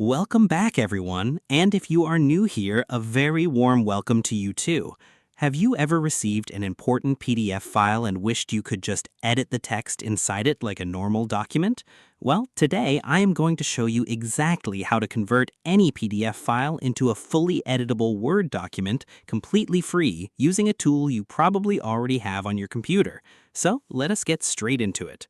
Welcome back, everyone, and if you are new here, a very warm welcome to you too. Have you ever received an important PDF file and wished you could just edit the text inside it like a normal document? Well, today I am going to show you exactly how to convert any PDF file into a fully editable Word document completely free using a tool you probably already have on your computer. So let us get straight into it.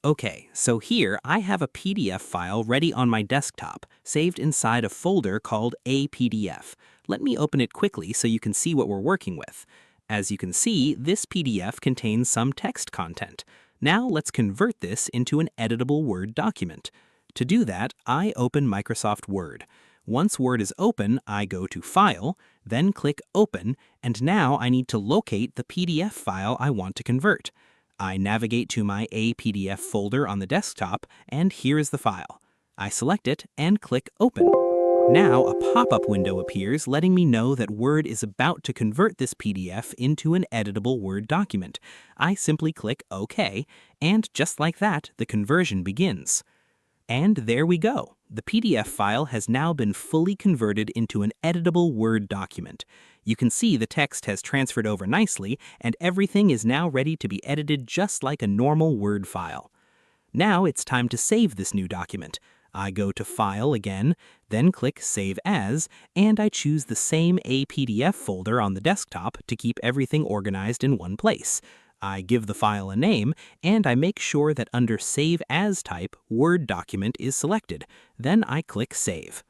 Okay, so here I have a PDF file ready on my desktop, saved inside a folder called a PDF. Let me open it quickly so you can see what we're working with. As you can see, this PDF contains some text content. Now let's convert this into an editable Word document. To do that, I open Microsoft Word. Once Word is open, I go to File, then click Open, and now I need to locate the PDF file I want to convert. I navigate to my APDF folder on the desktop, and here is the file. I select it and click Open. Now a pop-up window appears letting me know that Word is about to convert this PDF into an editable Word document. I simply click OK, and just like that, the conversion begins. And there we go. The PDF file has now been fully converted into an editable Word document. You can see the text has transferred over nicely, and everything is now ready to be edited just like a normal Word file. Now it's time to save this new document. I go to File again, then click Save As, and I choose the same APDF folder on the desktop to keep everything organized in one place. I give the file a name, and I make sure that under Save As type, Word document is selected. Then I click Save.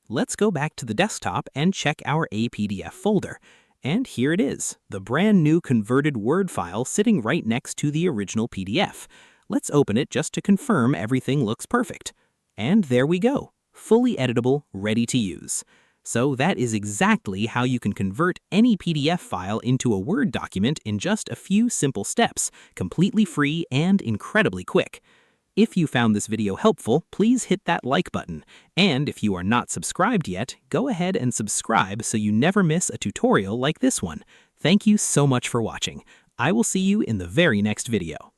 Let's go back to the desktop and check our APDF folder. And here it is, the brand new converted Word file sitting right next to the original PDF. Let's open it just to confirm everything looks perfect. And there we go, fully editable, ready to use. So that is exactly how you can convert any PDF file into a Word document in just a few simple steps, completely free and incredibly quick. If you found this video helpful, please hit that like button. And if you are not subscribed yet, go ahead and subscribe so you never miss a tutorial like this one. Thank you so much for watching. I will see you in the very next video.